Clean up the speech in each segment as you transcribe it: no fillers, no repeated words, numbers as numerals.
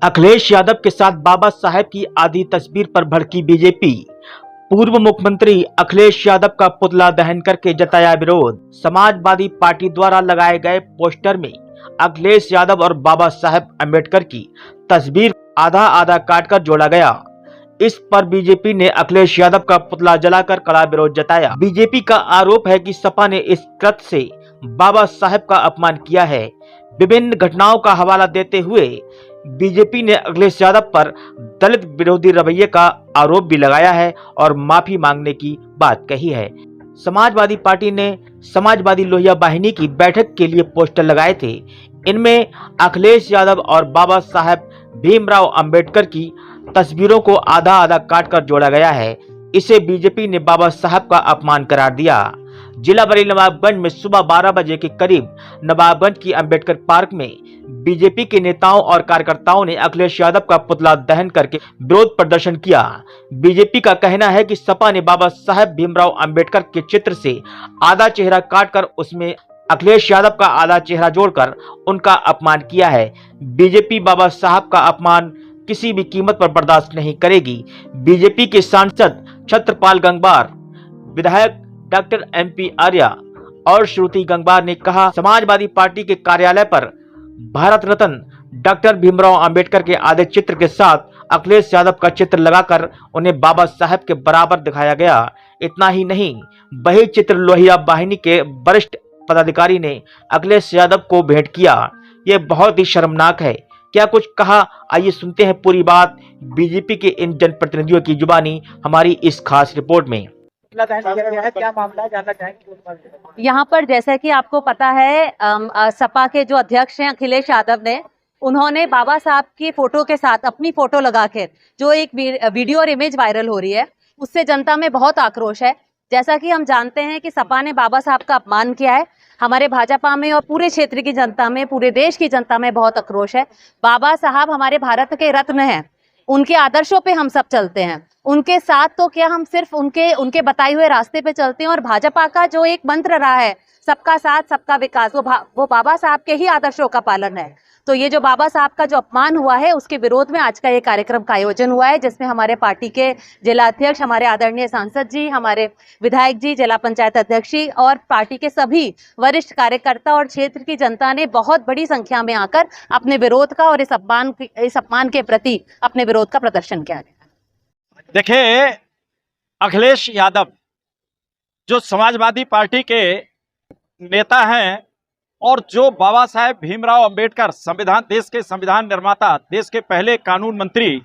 अखिलेश यादव के साथ बाबा साहेब की आधी तस्वीर पर भड़की बीजेपी। पूर्व मुख्यमंत्री अखिलेश यादव का पुतला दहन करके जताया विरोध। समाजवादी पार्टी द्वारा लगाए गए पोस्टर में अखिलेश यादव और बाबा साहेब अम्बेडकर की तस्वीर आधा आधा काटकर जोड़ा गया। इस पर बीजेपी ने अखिलेश यादव का पुतला जलाकर कड़ा विरोध जताया। बीजेपी का आरोप है कि सपा ने इस कृत्य से बाबा साहेब का अपमान किया है। विभिन्न घटनाओं का हवाला देते हुए बीजेपी ने अखिलेश यादव पर दलित विरोधी रवैये का आरोप भी लगाया है और माफी मांगने की बात कही है। समाजवादी पार्टी ने समाजवादी लोहिया वाहिनी की बैठक के लिए पोस्टर लगाए थे। इनमें अखिलेश यादव और बाबा साहेब भीमराव अंबेडकर की तस्वीरों को आधा आधा काटकर जोड़ा गया है। इसे बीजेपी ने बाबा साहब का अपमान करार दिया। जिला बरेली नवाबगंज में सुबह 12 बजे के करीब नवाबगंज की अंबेडकर पार्क में बीजेपी के नेताओं और कार्यकर्ताओं ने अखिलेश यादव का पुतला दहन करके विरोध प्रदर्शन किया। बीजेपी का कहना है कि सपा ने बाबा साहेब भीमराव अंबेडकर के चित्र से आधा चेहरा काटकर उसमें अखिलेश यादव का आधा चेहरा जोड़कर उनका अपमान किया है। बीजेपी बाबा साहब का अपमान किसी भी कीमत पर बर्दाश्त नहीं करेगी। बीजेपी के सांसद छत्रपाल गंगवार, विधायक डॉक्टर MP आर्या और श्रुति गंगवार ने कहा, समाजवादी पार्टी के कार्यालय पर भारत रत्न डॉक्टर भीमराव अंबेडकर के आधे चित्र के साथ अखिलेश यादव का चित्र लगाकर उन्हें बाबा साहेब के बराबर दिखाया गया। इतना ही नहीं, वही चित्र लोहिया वाहिनी के वरिष्ठ पदाधिकारी ने अखिलेश यादव को भेंट किया। ये बहुत ही शर्मनाक है। क्या कुछ कहा, आइए सुनते हैं पूरी बात बीजेपी के इन जनप्रतिनिधियों की जुबानी हमारी इस खास रिपोर्ट में। क्या मामला है, जानना चाहेंगे? यहाँ पर जैसा कि आपको पता है, सपा के जो अध्यक्ष हैं अखिलेश यादव ने, उन्होंने बाबा साहब की फोटो के साथ अपनी फोटो लगा के जो एक वीडियो और इमेज वायरल हो रही है, उससे जनता में बहुत आक्रोश है। जैसा कि हम जानते हैं कि सपा ने बाबा साहब का अपमान किया है। हमारे भाजपा में और पूरे क्षेत्र की जनता में, पूरे देश की जनता में बहुत आक्रोश है। बाबा साहब हमारे भारत के रत्न हैं। उनके आदर्शों पे हम सब चलते हैं। उनके साथ तो क्या, हम सिर्फ उनके बताए हुए रास्ते पे चलते हैं। और भाजपा का जो एक मंत्र रहा है, सबका साथ सबका विकास, वो बाबा साहब के ही आदर्शों का पालन है। तो ये जो बाबा साहब का जो अपमान हुआ है, उसके विरोध में आज का ये कार्यक्रम का आयोजन हुआ है, जिसमें हमारे पार्टी के जिला अध्यक्ष, हमारे आदरणीय सांसद जी, हमारे विधायक जी, जिला पंचायत अध्यक्ष जी और पार्टी के सभी वरिष्ठ कार्यकर्ता और क्षेत्र की जनता ने बहुत बड़ी संख्या में आकर अपने विरोध का और इस अपमान के प्रति अपने विरोध का प्रदर्शन किया। देखिए, अखिलेश यादव जो समाजवादी पार्टी के नेता हैं और जो बाबा साहेब भीमराव अंबेडकर, देश के संविधान निर्माता, देश के पहले कानून मंत्री,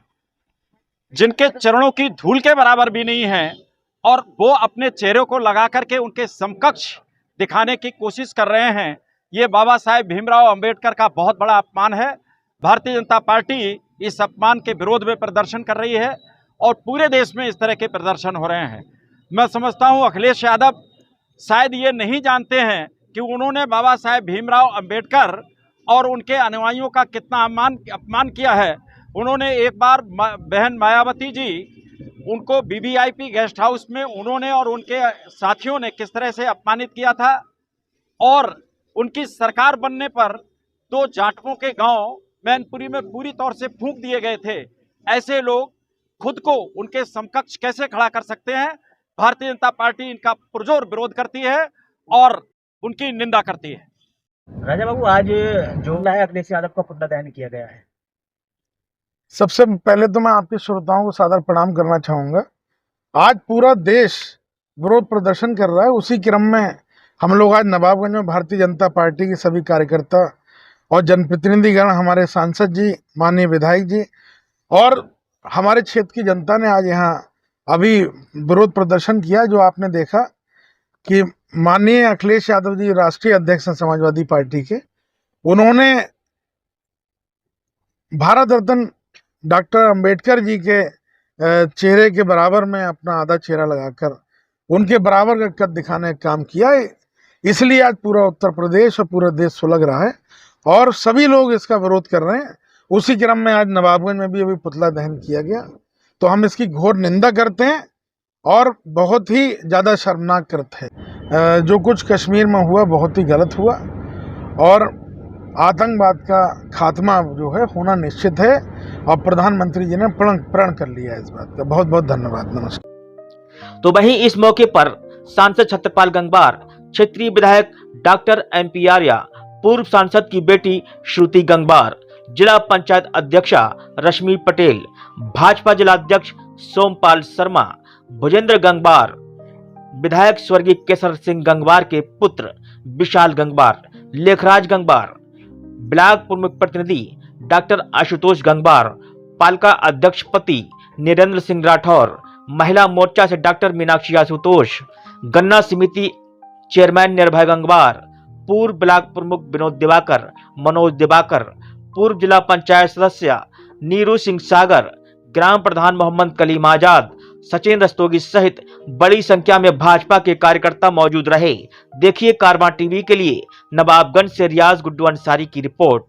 जिनके चरणों की धूल के बराबर भी नहीं है, और वो अपने चेहरे को लगा करके उनके समकक्ष दिखाने की कोशिश कर रहे हैं, ये बाबा साहेब भीमराव अंबेडकर का बहुत बड़ा अपमान है। भारतीय जनता पार्टी इस अपमान के विरोध में प्रदर्शन कर रही है और पूरे देश में इस तरह के प्रदर्शन हो रहे हैं। मैं समझता हूं अखिलेश यादव शायद ये नहीं जानते हैं कि उन्होंने बाबा साहेब भीमराव अंबेडकर और उनके अनुयायियों का कितना अपमान किया है। उन्होंने एक बार बहन मायावती जी, उनको BBIP गेस्ट हाउस में उन्होंने और उनके साथियों ने किस तरह से अपमानित किया था, और उनकी सरकार बनने पर 2 जाटकों के गांव मैनपुरी में पूरी तौर से फूंक दिए गए थे। ऐसे लोग खुद को उनके समकक्ष कैसे खड़ा कर सकते हैं? भारतीय जनता पार्टी इनका पुरजोर विरोध करती है और उनकी निंदा करती है। राजा बाबू, आज जो है अखिलेश यादव का पुतला दहन किया गया है। सबसे पहले तो मैं आपके श्रोताओं को सादर प्रणाम करना चाहूँगा। आज पूरा देश विरोध प्रदर्शन कर रहा है, उसी क्रम में हम लोग आज नवाबगंज में भारतीय जनता पार्टी के सभी कार्यकर्ता और जनप्रतिनिधिगण, हमारे सांसद जी, माननीय विधायक जी और हमारे क्षेत्र की जनता ने आज यहाँ अभी विरोध प्रदर्शन किया। जो आपने देखा कि माननीय अखिलेश यादव जी राष्ट्रीय अध्यक्ष हैं समाजवादी पार्टी के, उन्होंने भारत रत्न डॉक्टर अंबेडकर जी के चेहरे के बराबर में अपना आधा चेहरा लगाकर उनके बराबर का कद दिखाने का काम किया। इसलिए आज पूरा उत्तर प्रदेश और पूरा देश सुलग रहा है और सभी लोग इसका विरोध कर रहे हैं। उसी क्रम में आज नवाबगंज में भी अभी पुतला दहन किया गया। तो हम इसकी घोर निंदा करते हैं और बहुत ही ज़्यादा शर्मनाक कृत्य है। जो कुछ कश्मीर में हुआ बहुत ही गलत हुआ और आतंकवाद का खात्मा जो है होना निश्चित है। और प्रधानमंत्री जी ने प्रण कर लिया है इस बात का। बहुत बहुत धन्यवाद। नमस्कार। तो वहीं इस मौके पर सांसद छत्रपाल गंगवार, क्षेत्रीय विधायक डॉक्टर MP आर्या, पूर्व सांसद की बेटी श्रुति गंगवार, जिला पंचायत अध्यक्षा रश्मि पटेल, भाजपा जिला अध्यक्ष सोमपाल शर्मा, भुजेंद्र गंगवार, विधायक स्वर्गीय केसर सिंह गंगवार के पुत्र विशाल गंगवार, लेखराज गंगवार, ब्लॉक प्रमुख प्रतिनिधि डॉक्टर आशुतोष गंगवार, पालिका अध्यक्ष पति नरेंद्र सिंह राठौर, महिला मोर्चा से डॉक्टर मीनाक्षी आशुतोष, गन्ना समिति चेयरमैन निर्भय गंगवार, पूर्व ब्लॉक प्रमुख विनोद दिवाकर, मनोज दिवाकर, पूर्व जिला पंचायत सदस्य नीरू सिंह सागर, ग्राम प्रधान मोहम्मद कलीम आजाद, सचिन रस्तोगी सहित बड़ी संख्या में भाजपा के कार्यकर्ता मौजूद रहे। देखिए कारवां टीवी के लिए नवाबगंज से रियाज गुड्डू अंसारी की रिपोर्ट।